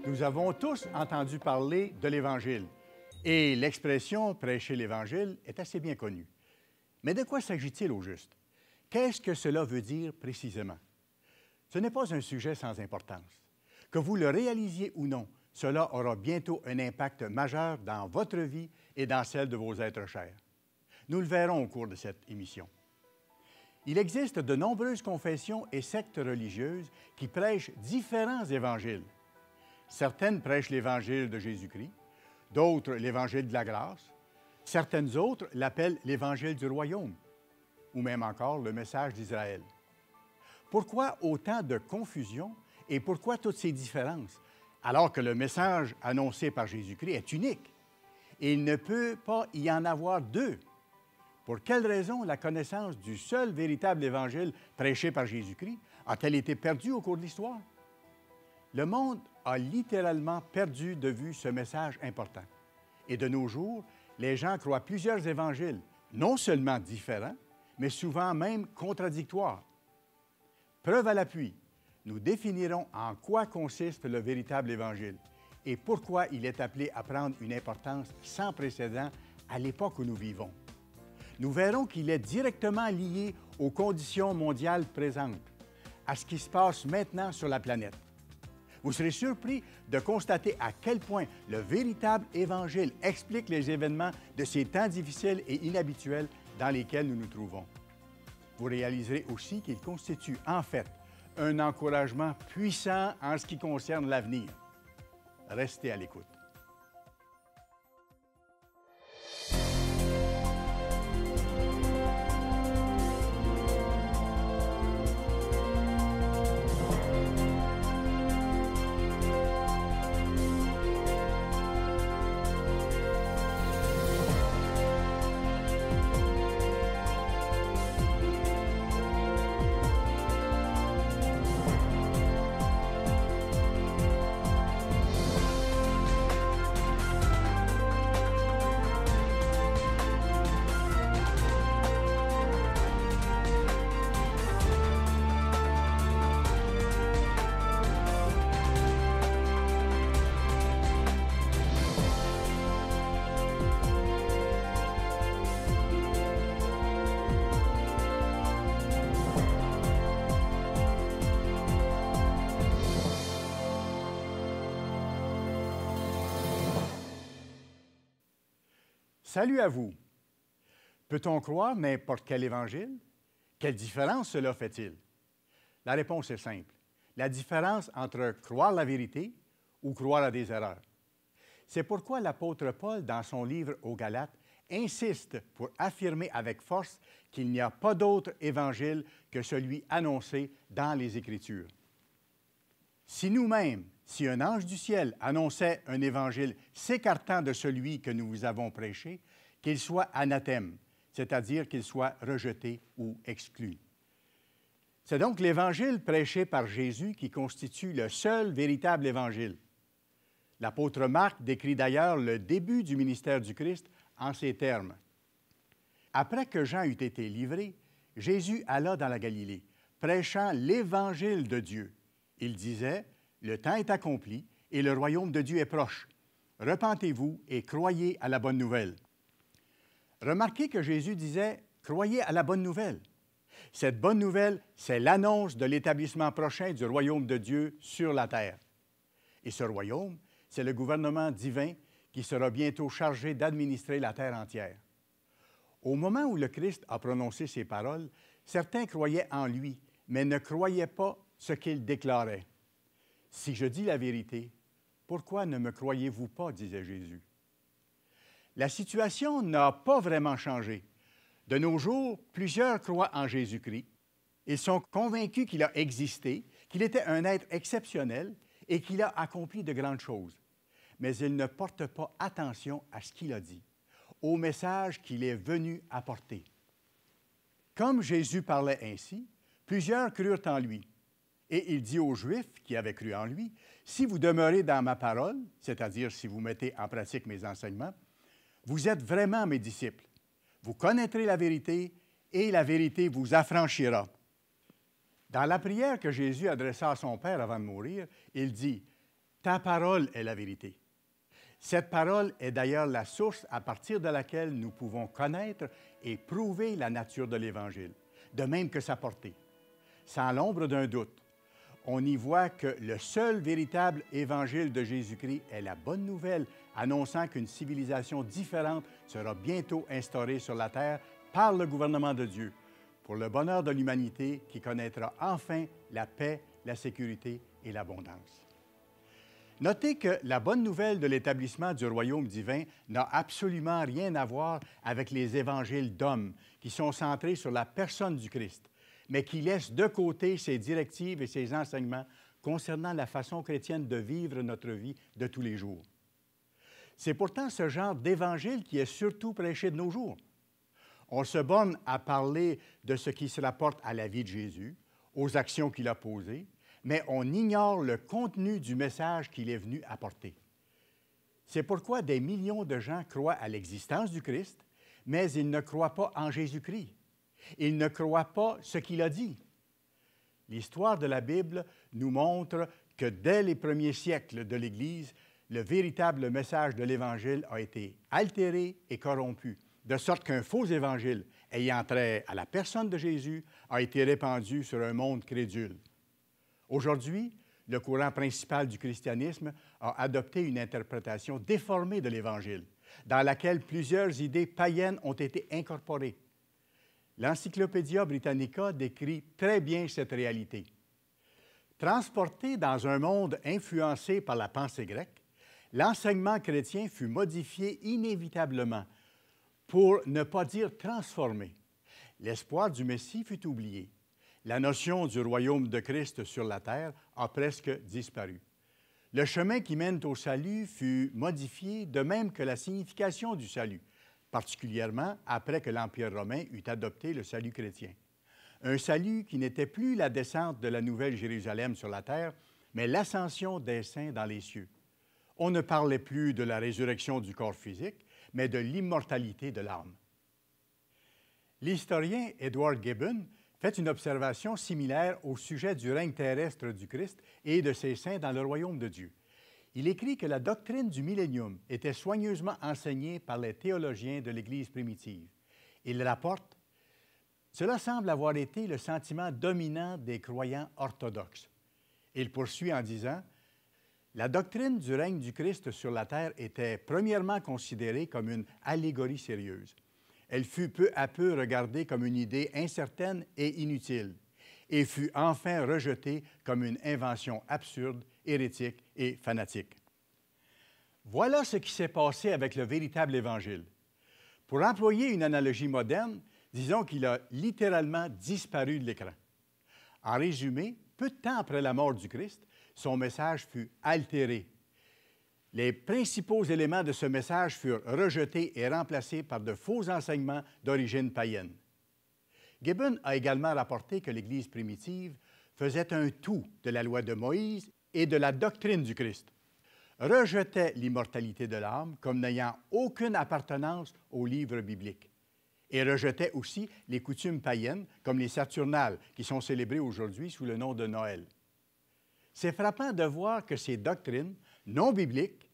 Nous avons tous entendu parler de l'Évangile et l'expression « prêcher l'Évangile » est assez bien connue. Mais de quoi s'agit-il au juste? Qu'est-ce que cela veut dire précisément? Ce n'est pas un sujet sans importance. Que vous le réalisiez ou non, cela aura bientôt un impact majeur dans votre vie et dans celle de vos êtres chers. Nous le verrons au cours de cette émission. Il existe de nombreuses confessions et sectes religieuses qui prêchent différents évangiles. Certaines prêchent l'Évangile de Jésus-Christ, d'autres l'Évangile de la grâce, certaines autres l'appellent l'Évangile du royaume, ou même encore le message d'Israël. Pourquoi autant de confusion et pourquoi toutes ces différences, alors que le message annoncé par Jésus-Christ est unique et il ne peut pas y en avoir deux? Pour quelle raison la connaissance du seul véritable Évangile prêché par Jésus-Christ a-t-elle été perdue au cours de l'histoire? Le monde a littéralement perdu de vue ce message important. Et de nos jours, les gens croient plusieurs évangiles, non seulement différents, mais souvent même contradictoires. Preuve à l'appui, nous définirons en quoi consiste le véritable Évangile et pourquoi il est appelé à prendre une importance sans précédent à l'époque où nous vivons. Nous verrons qu'il est directement lié aux conditions mondiales présentes, à ce qui se passe maintenant sur la planète. Vous serez surpris de constater à quel point le véritable Évangile explique les événements de ces temps difficiles et inhabituels dans lesquels nous nous trouvons. Vous réaliserez aussi qu'il constitue en fait un encouragement puissant en ce qui concerne l'avenir. Restez à l'écoute. Salut à vous! Peut-on croire n'importe quel évangile? Quelle différence cela fait-il? La réponse est simple. La différence entre croire la vérité ou croire à des erreurs. C'est pourquoi l'apôtre Paul, dans son livre aux Galates, insiste pour affirmer avec force qu'il n'y a pas d'autre évangile que celui annoncé dans les Écritures. Si nous-mêmes, si un ange du ciel annonçait un évangile s'écartant de celui que nous vous avons prêché, qu'il soit anathème, c'est-à-dire qu'il soit rejeté ou exclu. C'est donc l'évangile prêché par Jésus qui constitue le seul véritable évangile. L'apôtre Marc décrit d'ailleurs le début du ministère du Christ en ces termes. Après que Jean eut été livré, Jésus alla dans la Galilée, prêchant l'évangile de Dieu. Il disait, « Le temps est accompli et le royaume de Dieu est proche. Repentez-vous et croyez à la bonne nouvelle. » Remarquez que Jésus disait « Croyez à la bonne nouvelle ». Cette bonne nouvelle, c'est l'annonce de l'établissement prochain du royaume de Dieu sur la terre. Et ce royaume, c'est le gouvernement divin qui sera bientôt chargé d'administrer la terre entière. Au moment où le Christ a prononcé ces paroles, certains croyaient en lui, mais ne croyaient pas ce qu'il déclarait. « Si je dis la vérité, pourquoi ne me croyez-vous pas? » disait Jésus. La situation n'a pas vraiment changé. De nos jours, plusieurs croient en Jésus-Christ. Ils sont convaincus qu'il a existé, qu'il était un être exceptionnel et qu'il a accompli de grandes choses. Mais ils ne portent pas attention à ce qu'il a dit, au message qu'il est venu apporter. Comme Jésus parlait ainsi, plusieurs crurent en lui. Et il dit aux Juifs qui avaient cru en lui, « Si vous demeurez dans ma parole, c'est-à-dire si vous mettez en pratique mes enseignements, vous êtes vraiment mes disciples. Vous connaîtrez la vérité et la vérité vous affranchira. » Dans la prière que Jésus adressa à son Père avant de mourir, il dit, « Ta parole est la vérité. Cette parole est d'ailleurs la source à partir de laquelle nous pouvons connaître et prouver la nature de l'Évangile, de même que sa portée. Sans l'ombre d'un doute, on y voit que le seul véritable Évangile de Jésus-Christ est la bonne nouvelle annonçant qu'une civilisation différente sera bientôt instaurée sur la terre par le gouvernement de Dieu, pour le bonheur de l'humanité qui connaîtra enfin la paix, la sécurité et l'abondance. Notez que la bonne nouvelle de l'établissement du royaume divin n'a absolument rien à voir avec les évangiles d'hommes qui sont centrés sur la personne du Christ, mais qui laissent de côté ses directives et ses enseignements concernant la façon chrétienne de vivre notre vie de tous les jours. C'est pourtant ce genre d'évangile qui est surtout prêché de nos jours. On se borne à parler de ce qui se rapporte à la vie de Jésus, aux actions qu'il a posées, mais on ignore le contenu du message qu'il est venu apporter. C'est pourquoi des millions de gens croient à l'existence du Christ, mais ils ne croient pas en Jésus-Christ. Ils ne croient pas ce qu'il a dit. L'histoire de la Bible nous montre que dès les premiers siècles de l'Église, le véritable message de l'Évangile a été altéré et corrompu, de sorte qu'un faux évangile ayant trait à la personne de Jésus a été répandu sur un monde crédule. Aujourd'hui, le courant principal du christianisme a adopté une interprétation déformée de l'Évangile, dans laquelle plusieurs idées païennes ont été incorporées. L'Encyclopædia Britannica décrit très bien cette réalité. Transporté dans un monde influencé par la pensée grecque, l'enseignement chrétien fut modifié inévitablement, pour ne pas dire transformé. L'espoir du Messie fut oublié. La notion du royaume de Christ sur la terre a presque disparu. Le chemin qui mène au salut fut modifié, de même que la signification du salut, particulièrement après que l'Empire romain eut adopté le salut chrétien. Un salut qui n'était plus la descente de la Nouvelle Jérusalem sur la terre, mais l'ascension des saints dans les cieux. On ne parlait plus de la résurrection du corps physique, mais de l'immortalité de l'âme. L'historien Edward Gibbon fait une observation similaire au sujet du règne terrestre du Christ et de ses saints dans le royaume de Dieu. Il écrit que la doctrine du millénium était soigneusement enseignée par les théologiens de l'Église primitive. Il rapporte « Cela semble avoir été le sentiment dominant des croyants orthodoxes. » Il poursuit en disant « La doctrine du règne du Christ sur la terre était premièrement considérée comme une allégorie sérieuse. Elle fut peu à peu regardée comme une idée incertaine et inutile, et fut enfin rejetée comme une invention absurde, hérétique et fanatique. » Voilà ce qui s'est passé avec le véritable Évangile. Pour employer une analogie moderne, disons qu'il a littéralement disparu de l'écran. En résumé, peu de temps après la mort du Christ, son message fut altéré. Les principaux éléments de ce message furent rejetés et remplacés par de faux enseignements d'origine païenne. Gibbon a également rapporté que l'Église primitive faisait un tout de la loi de Moïse et de la doctrine du Christ, rejetait l'immortalité de l'âme comme n'ayant aucune appartenance au livre biblique, et rejetait aussi les coutumes païennes comme les Saturnales qui sont célébrées aujourd'hui sous le nom de Noël. C'est frappant de voir que ces doctrines non bibliques,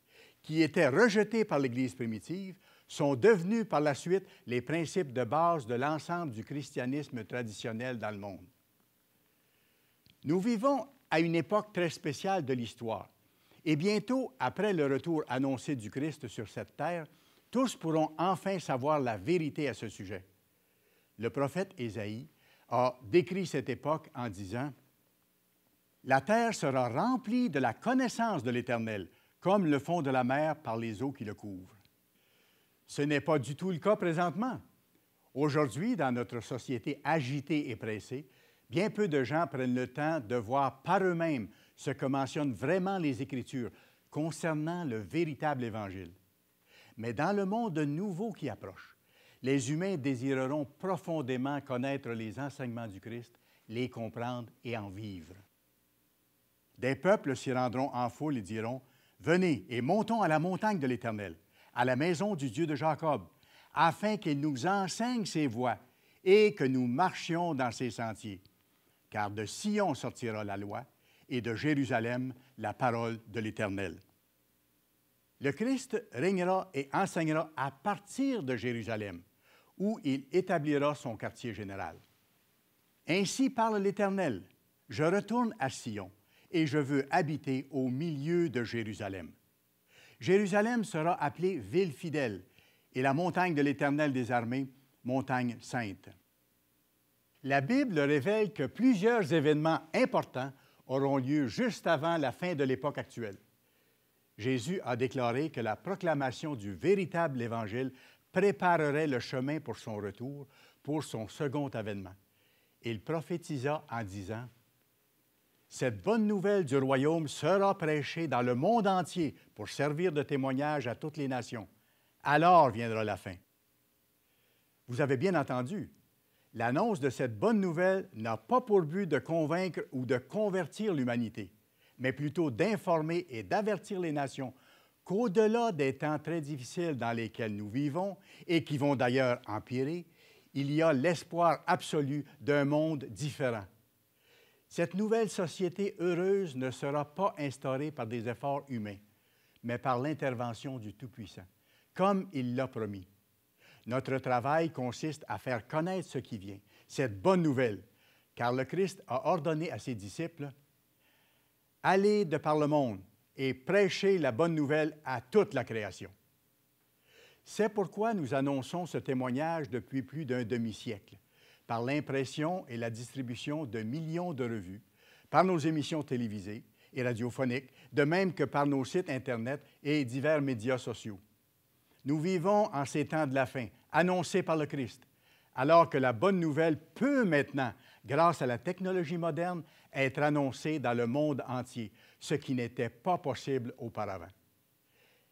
qui étaient rejetées par l'Église primitive, sont devenues par la suite les principes de base de l'ensemble du christianisme traditionnel dans le monde. Nous vivons à une époque très spéciale de l'histoire, et bientôt, après le retour annoncé du Christ sur cette terre, tous pourront enfin savoir la vérité à ce sujet. Le prophète Ésaïe a décrit cette époque en disant « La terre sera remplie de la connaissance de l'Éternel, comme le fond de la mer par les eaux qui le couvrent. » Ce n'est pas du tout le cas présentement. Aujourd'hui, dans notre société agitée et pressée, bien peu de gens prennent le temps de voir par eux-mêmes ce que mentionnent vraiment les Écritures concernant le véritable Évangile. Mais dans le monde nouveau qui approche, les humains désireront profondément connaître les enseignements du Christ, les comprendre et en vivre. Des peuples s'y rendront en foule et diront « Venez et montons à la montagne de l'Éternel, à la maison du Dieu de Jacob, afin qu'il nous enseigne ses voies et que nous marchions dans ses sentiers. Car de Sion sortira la loi, et de Jérusalem la parole de l'Éternel. Le Christ régnera et enseignera à partir de Jérusalem, où il établira son quartier général. Ainsi parle l'Éternel, je retourne à Sion, et je veux habiter au milieu de Jérusalem. Jérusalem sera appelée ville fidèle, et la montagne de l'Éternel des armées, montagne sainte. La Bible révèle que plusieurs événements importants auront lieu juste avant la fin de l'époque actuelle. Jésus a déclaré que la proclamation du véritable Évangile préparerait le chemin pour son retour, pour son second avènement. Il prophétisa en disant « Cette bonne nouvelle du royaume sera prêchée dans le monde entier pour servir de témoignage à toutes les nations. Alors viendra la fin. » Vous avez bien entendu, l'annonce de cette bonne nouvelle n'a pas pour but de convaincre ou de convertir l'humanité, mais plutôt d'informer et d'avertir les nations qu'au-delà des temps très difficiles dans lesquels nous vivons et qui vont d'ailleurs empirer, il y a l'espoir absolu d'un monde différent. Cette nouvelle société heureuse ne sera pas instaurée par des efforts humains, mais par l'intervention du Tout-Puissant, comme il l'a promis. Notre travail consiste à faire connaître ce qui vient, cette bonne nouvelle, car le Christ a ordonné à ses disciples « Allez de par le monde et prêchez la bonne nouvelle à toute la création. » C'est pourquoi nous annonçons ce témoignage depuis plus d'un demi-siècle, par l'impression et la distribution de millions de revues, par nos émissions télévisées et radiophoniques, de même que par nos sites Internet et divers médias sociaux. Nous vivons en ces temps de la fin, annoncés par le Christ, alors que la bonne nouvelle peut maintenant, grâce à la technologie moderne, être annoncée dans le monde entier, ce qui n'était pas possible auparavant.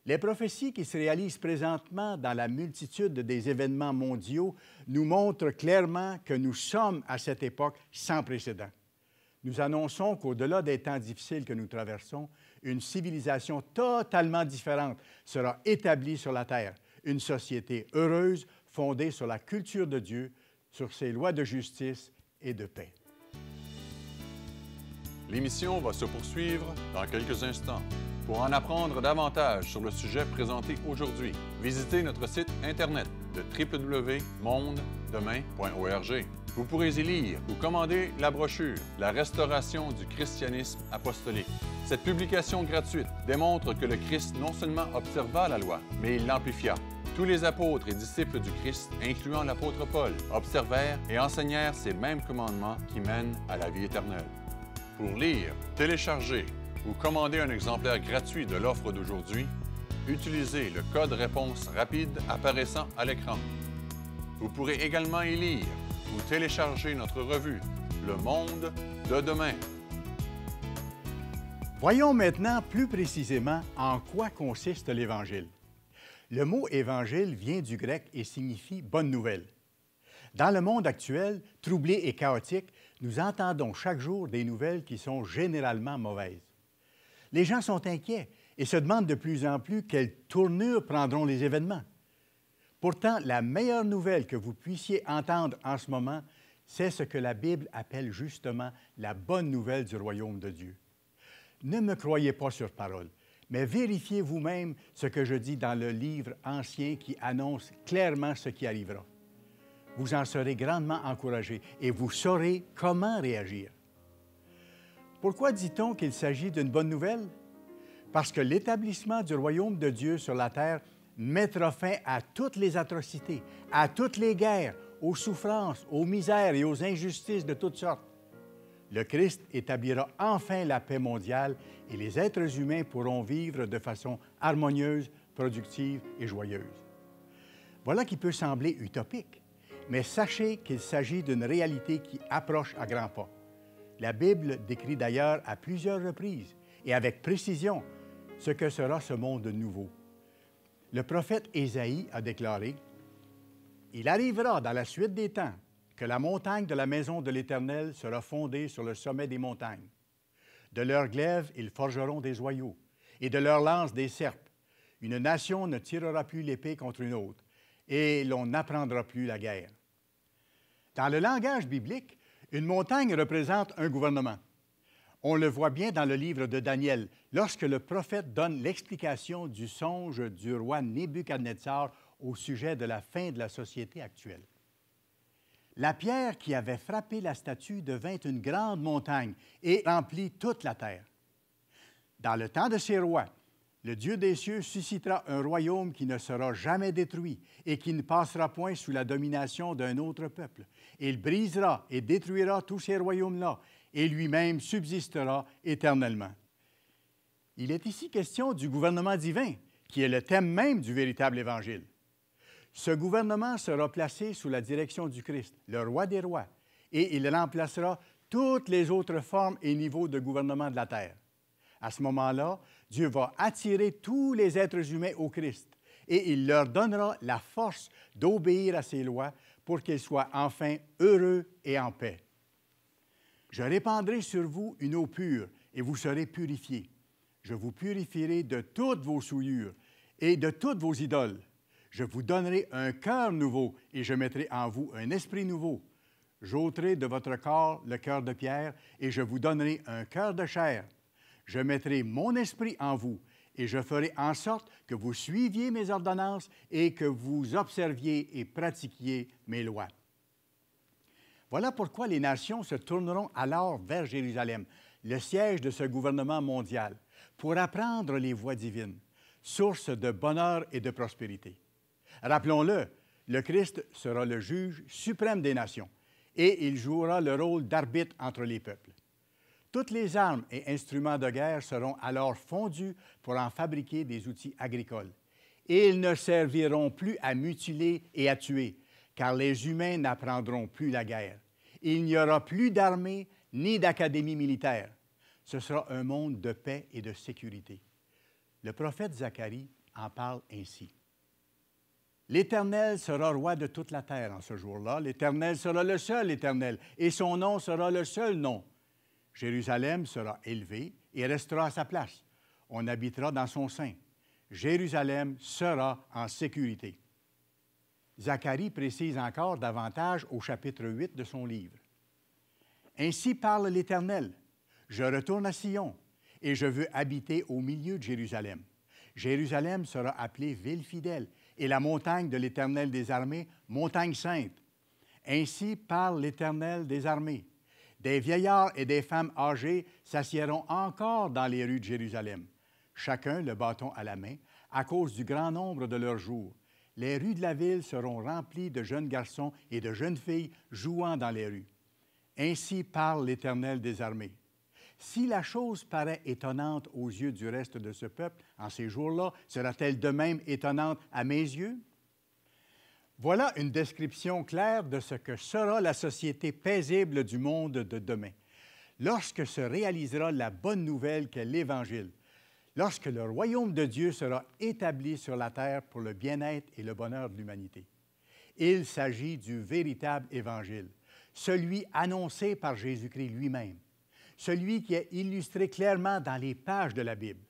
Les prophéties qui se réalisent présentement dans la multitude des événements mondiaux nous montrent clairement que nous sommes à cette époque sans précédent. Nous annonçons qu'au-delà des temps difficiles que nous traversons, une civilisation totalement différente sera établie sur la terre, une société heureuse fondée sur la culture de Dieu, sur ses lois de justice et de paix. L'émission va se poursuivre dans quelques instants. Pour en apprendre davantage sur le sujet présenté aujourd'hui, visitez notre site Internet de www.mondedemain.org. Vous pourrez y lire ou commander la brochure « La restauration du christianisme apostolique ». Cette publication gratuite démontre que le Christ non seulement observa la loi, mais il l'amplifia. Tous les apôtres et disciples du Christ, incluant l'apôtre Paul, observèrent et enseignèrent ces mêmes commandements qui mènent à la vie éternelle. Pour lire, télécharger ou commander un exemplaire gratuit de l'offre d'aujourd'hui, utilisez le code réponse rapide apparaissant à l'écran. Vous pourrez également y lire ou télécharger notre revue « Le Monde de demain ». Voyons maintenant plus précisément en quoi consiste l'Évangile. Le mot « évangile » vient du grec et signifie « bonne nouvelle ». Dans le monde actuel, troublé et chaotique, nous entendons chaque jour des nouvelles qui sont généralement mauvaises. Les gens sont inquiets et se demandent de plus en plus quelle tournure prendront les événements. Pourtant, la meilleure nouvelle que vous puissiez entendre en ce moment, c'est ce que la Bible appelle justement la bonne nouvelle du royaume de Dieu. Ne me croyez pas sur parole, mais vérifiez vous-même ce que je dis dans le livre ancien qui annonce clairement ce qui arrivera. Vous en serez grandement encouragés et vous saurez comment réagir. Pourquoi dit-on qu'il s'agit d'une bonne nouvelle? Parce que l'établissement du royaume de Dieu sur la terre mettra fin à toutes les atrocités, à toutes les guerres, aux souffrances, aux misères et aux injustices de toutes sortes. Le Christ établira enfin la paix mondiale et les êtres humains pourront vivre de façon harmonieuse, productive et joyeuse. Voilà qui peut sembler utopique, mais sachez qu'il s'agit d'une réalité qui approche à grands pas. La Bible décrit d'ailleurs à plusieurs reprises et avec précision ce que sera ce monde nouveau. Le prophète Ésaïe a déclaré « Il arrivera dans la suite des temps que la montagne de la maison de l'Éternel sera fondée sur le sommet des montagnes. De leurs glaives, ils forgeront des joyaux, et de leurs lances des serpes. Une nation ne tirera plus l'épée contre une autre, et l'on n'apprendra plus la guerre. » Dans le langage biblique, une montagne représente un gouvernement. On le voit bien dans le livre de Daniel, lorsque le prophète donne l'explication du songe du roi Nebuchadnezzar au sujet de la fin de la société actuelle. La pierre qui avait frappé la statue devint une grande montagne et remplit toute la terre. Dans le temps de ces rois, le Dieu des cieux suscitera un royaume qui ne sera jamais détruit et qui ne passera point sous la domination d'un autre peuple. Il brisera et détruira tous ces royaumes-là et lui-même subsistera éternellement. Il est ici question du gouvernement divin, qui est le thème même du véritable Évangile. Ce gouvernement sera placé sous la direction du Christ, le roi des rois, et il remplacera toutes les autres formes et niveaux de gouvernement de la terre. À ce moment-là, Dieu va attirer tous les êtres humains au Christ et il leur donnera la force d'obéir à ses lois pour qu'ils soient enfin heureux et en paix. Je répandrai sur vous une eau pure et vous serez purifiés. Je vous purifierai de toutes vos souillures et de toutes vos idoles. Je vous donnerai un cœur nouveau et je mettrai en vous un esprit nouveau. J'ôterai de votre corps le cœur de pierre et je vous donnerai un cœur de chair. Je mettrai mon esprit en vous et je ferai en sorte que vous suiviez mes ordonnances et que vous observiez et pratiquiez mes lois. Voilà pourquoi les nations se tourneront alors vers Jérusalem, le siège de ce gouvernement mondial, pour apprendre les voies divines, source de bonheur et de prospérité. Rappelons-le, le Christ sera le juge suprême des nations et il jouera le rôle d'arbitre entre les peuples. Toutes les armes et instruments de guerre seront alors fondus pour en fabriquer des outils agricoles. Et ils ne serviront plus à mutiler et à tuer, car les humains n'apprendront plus la guerre. Il n'y aura plus d'armée ni d'académie militaire. Ce sera un monde de paix et de sécurité. Le prophète Zacharie en parle ainsi. L'Éternel sera roi de toute la terre en ce jour-là. L'Éternel sera le seul Éternel, et son nom sera le seul nom. Jérusalem sera élevé et restera à sa place. On habitera dans son sein. Jérusalem sera en sécurité. Zacharie précise encore davantage au chapitre 8 de son livre. Ainsi parle l'Éternel. Je retourne à Sion et je veux habiter au milieu de Jérusalem. Jérusalem sera appelée ville fidèle et la montagne de l'Éternel des armées, montagne sainte. Ainsi parle l'Éternel des armées. Des vieillards et des femmes âgées s'assiéront encore dans les rues de Jérusalem, chacun le bâton à la main, à cause du grand nombre de leurs jours. Les rues de la ville seront remplies de jeunes garçons et de jeunes filles jouant dans les rues. Ainsi parle l'Éternel des armées. Si la chose paraît étonnante aux yeux du reste de ce peuple, en ces jours-là, sera-t-elle de même étonnante à mes yeux? Voilà une description claire de ce que sera la société paisible du monde de demain, lorsque se réalisera la bonne nouvelle qu'est l'Évangile, lorsque le royaume de Dieu sera établi sur la terre pour le bien-être et le bonheur de l'humanité. Il s'agit du véritable Évangile, celui annoncé par Jésus-Christ lui-même, celui qui est illustré clairement dans les pages de la Bible.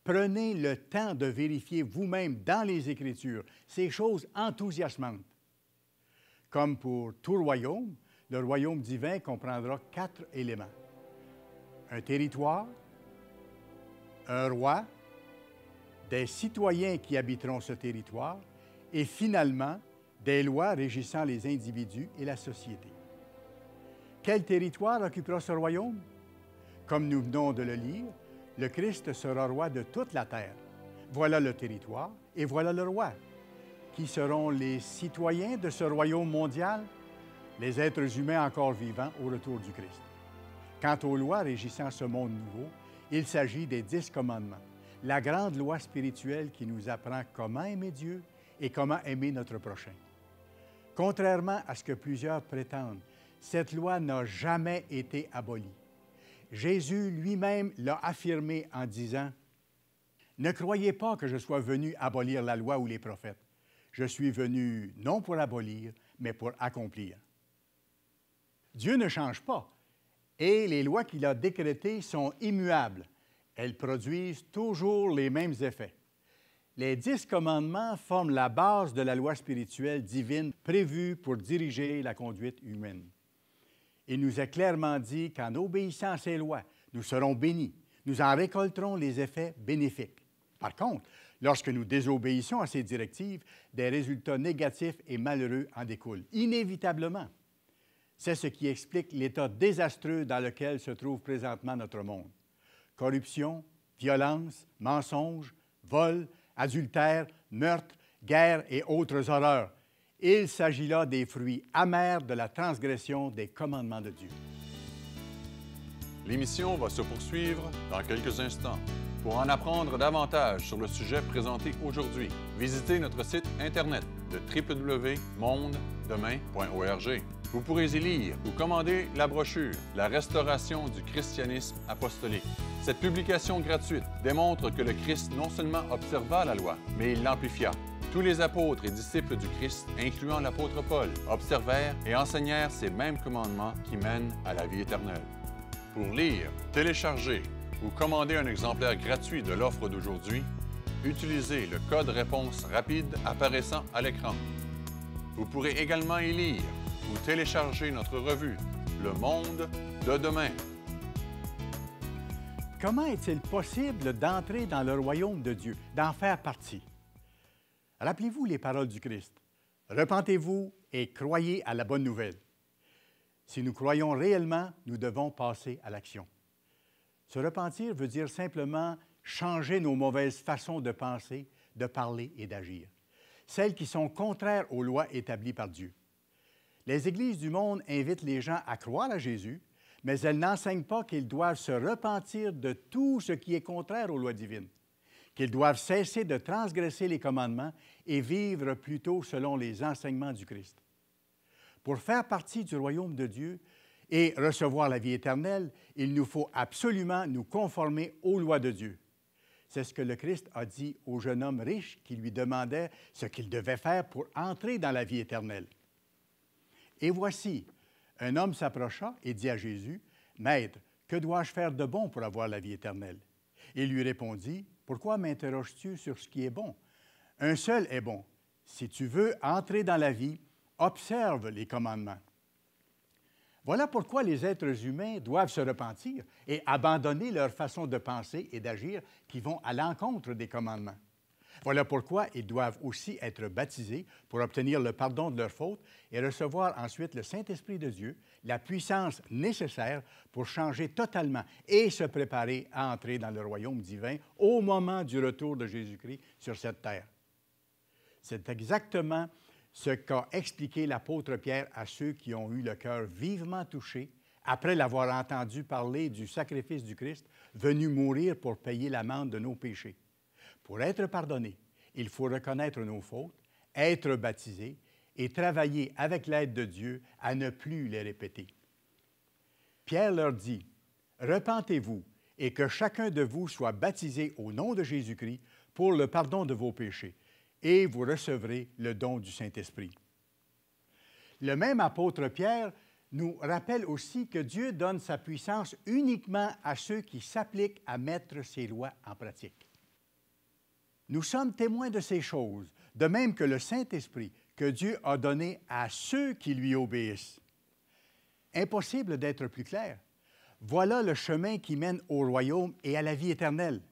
Prenez le temps de vérifier vous-même dans les Écritures ces choses enthousiasmantes. Comme pour tout royaume, le royaume divin comprendra 4 éléments. Un territoire, un roi, des citoyens qui habiteront ce territoire et finalement des lois régissant les individus et la société. Quel territoire occupera ce royaume? Comme nous venons de le lire, le Christ sera roi de toute la terre. Voilà le territoire et voilà le roi. Qui seront les citoyens de ce royaume mondial? Les êtres humains encore vivants au retour du Christ. Quant aux lois régissant ce monde nouveau, il s'agit des 10 commandements, la grande loi spirituelle qui nous apprend comment aimer Dieu et comment aimer notre prochain. Contrairement à ce que plusieurs prétendent, cette loi n'a jamais été abolie. Jésus lui-même l'a affirmé en disant « Ne croyez pas que je sois venu abolir la loi ou les prophètes. Je suis venu non pour abolir, mais pour accomplir. » Dieu ne change pas et les lois qu'il a décrétées sont immuables. Elles produisent toujours les mêmes effets. Les 10 commandements forment la base de la loi spirituelle divine prévue pour diriger la conduite humaine. Il nous est clairement dit qu'en obéissant à ces lois, nous serons bénis. Nous en récolterons les effets bénéfiques. Par contre, lorsque nous désobéissons à ces directives, des résultats négatifs et malheureux en découlent, inévitablement. C'est ce qui explique l'état désastreux dans lequel se trouve présentement notre monde. Corruption, violence, mensonges, vol, adultère, meurtre, guerre et autres horreurs. Il s'agit là des fruits amers de la transgression des commandements de Dieu. L'émission va se poursuivre dans quelques instants. Pour en apprendre davantage sur le sujet présenté aujourd'hui, visitez notre site Internet de www.mondedemain.org. Vous pourrez y lire ou commander la brochure « La restauration du christianisme apostolique ». Cette publication gratuite démontre que le Christ non seulement observa la loi, mais il l'amplifia. Tous les apôtres et disciples du Christ, incluant l'apôtre Paul, observèrent et enseignèrent ces mêmes commandements qui mènent à la vie éternelle. Pour lire, télécharger ou commander un exemplaire gratuit de l'offre d'aujourd'hui, utilisez le code réponse rapide apparaissant à l'écran. Vous pourrez également y lire ou télécharger notre revue « Le Monde de demain ». Comment est-il possible d'entrer dans le royaume de Dieu, d'en faire partie? Rappelez-vous les paroles du Christ. « Repentez-vous et croyez à la bonne nouvelle ». Si nous croyons réellement, nous devons passer à l'action. Se repentir veut dire simplement changer nos mauvaises façons de penser, de parler et d'agir, celles qui sont contraires aux lois établies par Dieu. Les églises du monde invitent les gens à croire à Jésus, mais elles n'enseignent pas qu'ils doivent se repentir de tout ce qui est contraire aux lois divines, qu'ils doivent cesser de transgresser les commandements et vivre plutôt selon les enseignements du Christ. Pour faire partie du royaume de Dieu et recevoir la vie éternelle, il nous faut absolument nous conformer aux lois de Dieu. C'est ce que le Christ a dit au jeune homme riche qui lui demandait ce qu'il devait faire pour entrer dans la vie éternelle. Et voici, un homme s'approcha et dit à Jésus, « Maître, que dois-je faire de bon pour avoir la vie éternelle? » Il lui répondit, « Pourquoi m'interroges-tu sur ce qui est bon? Un seul est bon. Si tu veux entrer dans la vie, observe les commandements. » Voilà pourquoi les êtres humains doivent se repentir et abandonner leur façon de penser et d'agir qui vont à l'encontre des commandements. Voilà pourquoi ils doivent aussi être baptisés pour obtenir le pardon de leurs fautes et recevoir ensuite le Saint-Esprit de Dieu, la puissance nécessaire pour changer totalement et se préparer à entrer dans le royaume divin au moment du retour de Jésus-Christ sur cette terre. C'est exactement ce qu'a expliqué l'apôtre Pierre à ceux qui ont eu le cœur vivement touché après l'avoir entendu parler du sacrifice du Christ venu mourir pour payer l'amende de nos péchés. Pour être pardonné, il faut reconnaître nos fautes, être baptisé et travailler avec l'aide de Dieu à ne plus les répéter. Pierre leur dit, « Repentez-vous et que chacun de vous soit baptisé au nom de Jésus-Christ pour le pardon de vos péchés, et vous recevrez le don du Saint-Esprit. » Le même apôtre Pierre nous rappelle aussi que Dieu donne sa puissance uniquement à ceux qui s'appliquent à mettre ses lois en pratique. Nous sommes témoins de ces choses, de même que le Saint-Esprit que Dieu a donné à ceux qui lui obéissent. Impossible d'être plus clair. Voilà le chemin qui mène au royaume et à la vie éternelle.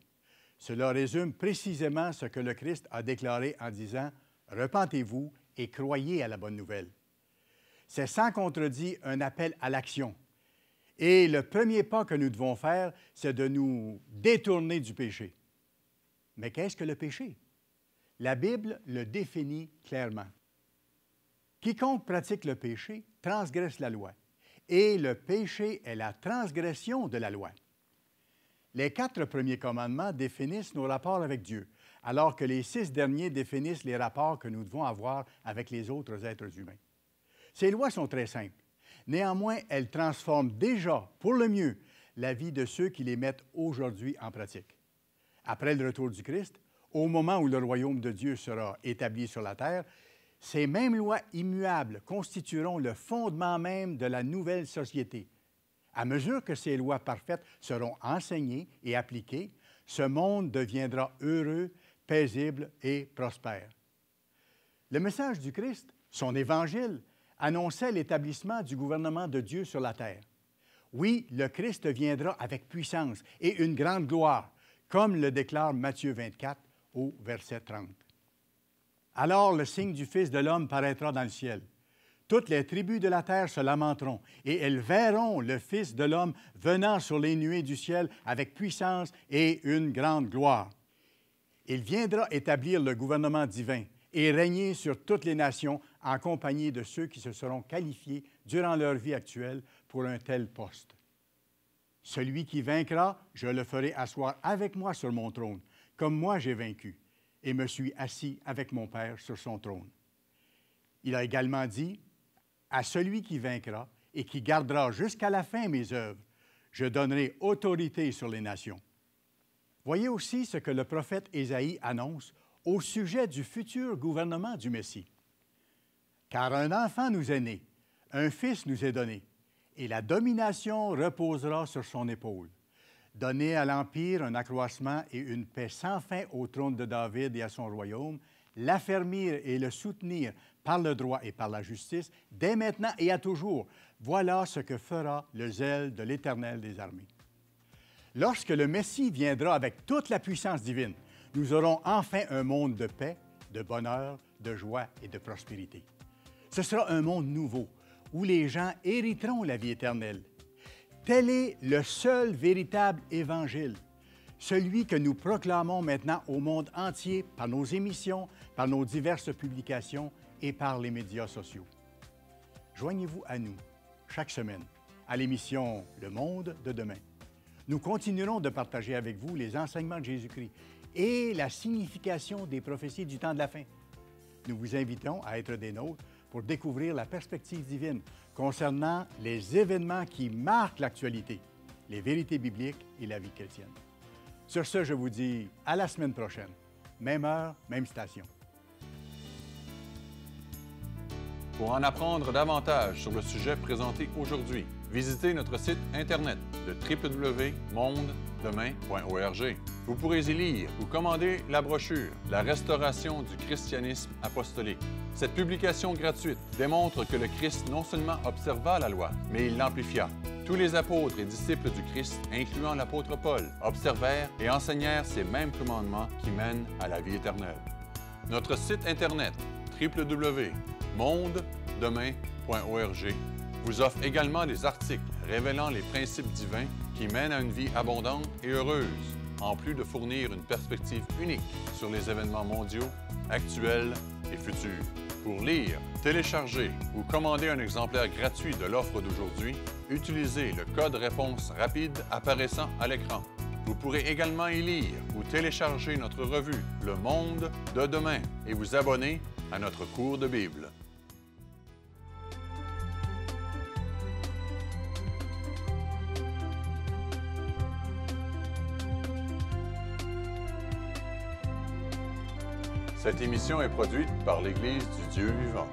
Cela résume précisément ce que le Christ a déclaré en disant « Repentez-vous et croyez à la bonne nouvelle ». C'est sans contredit un appel à l'action. Et le premier pas que nous devons faire, c'est de nous détourner du péché. Mais qu'est-ce que le péché? La Bible le définit clairement. Quiconque pratique le péché transgresse la loi, et le péché est la transgression de la loi. Les 4 premiers commandements définissent nos rapports avec Dieu, alors que les 6 derniers définissent les rapports que nous devons avoir avec les autres êtres humains. Ces lois sont très simples. Néanmoins, elles transforment déjà, pour le mieux, la vie de ceux qui les mettent aujourd'hui en pratique. Après le retour du Christ, au moment où le royaume de Dieu sera établi sur la terre, ces mêmes lois immuables constitueront le fondement même de la nouvelle société. À mesure que ces lois parfaites seront enseignées et appliquées, ce monde deviendra heureux, paisible et prospère. Le message du Christ, son Évangile, annonçait l'établissement du gouvernement de Dieu sur la terre. Oui, le Christ viendra avec puissance et une grande gloire, comme le déclare Matthieu 24 au verset 30. Alors le signe du Fils de l'homme paraîtra dans le ciel. Toutes les tribus de la terre se lamenteront, et elles verront le Fils de l'homme venant sur les nuées du ciel avec puissance et une grande gloire. Il viendra établir le gouvernement divin et régner sur toutes les nations en compagnie de ceux qui se seront qualifiés durant leur vie actuelle pour un tel poste. Celui qui vaincra, je le ferai asseoir avec moi sur mon trône, comme moi j'ai vaincu, et me suis assis avec mon Père sur son trône. Il a également dit, « À celui qui vaincra et qui gardera jusqu'à la fin mes œuvres, je donnerai autorité sur les nations. » Voyez aussi ce que le prophète Ésaïe annonce au sujet du futur gouvernement du Messie. « Car un enfant nous est né, un fils nous est donné, et la domination reposera sur son épaule. Donner à l'Empire un accroissement et une paix sans fin au trône de David et à son royaume, l'affermir et le soutenir par le droit et par la justice, dès maintenant et à toujours. Voilà ce que fera le zèle de l'Éternel des armées. » Lorsque le Messie viendra avec toute la puissance divine, nous aurons enfin un monde de paix, de bonheur, de joie et de prospérité. Ce sera un monde nouveau, où les gens hériteront la vie éternelle. Tel est le seul véritable Évangile, celui que nous proclamons maintenant au monde entier par nos émissions, par nos diverses publications et par les médias sociaux. Joignez-vous à nous chaque semaine à l'émission Le Monde de demain. Nous continuerons de partager avec vous les enseignements de Jésus-Christ et la signification des prophéties du temps de la fin. Nous vous invitons à être des nôtres pour découvrir la perspective divine concernant les événements qui marquent l'actualité, les vérités bibliques et la vie chrétienne. Sur ce, je vous dis à la semaine prochaine. Même heure, même station. Pour en apprendre davantage sur le sujet présenté aujourd'hui, visitez notre site Internet, le www.mondedemain.org. Vous pourrez y lire ou commander la brochure « La restauration du christianisme apostolique ». Cette publication gratuite démontre que le Christ non seulement observa la loi, mais il l'amplifia. Tous les apôtres et disciples du Christ, incluant l'apôtre Paul, observèrent et enseignèrent ces mêmes commandements qui mènent à la vie éternelle. Notre site Internet, www.mondedemain.org, vous offre également des articles révélant les principes divins qui mènent à une vie abondante et heureuse, en plus de fournir une perspective unique sur les événements mondiaux, actuels et futurs. Pour lire, télécharger ou commander un exemplaire gratuit de l'offre d'aujourd'hui, utilisez le code réponse rapide apparaissant à l'écran. Vous pourrez également y lire ou télécharger notre revue Le Monde de demain et vous abonner à notre cours de Bible. Cette émission est produite par l'Église du Dieu vivant.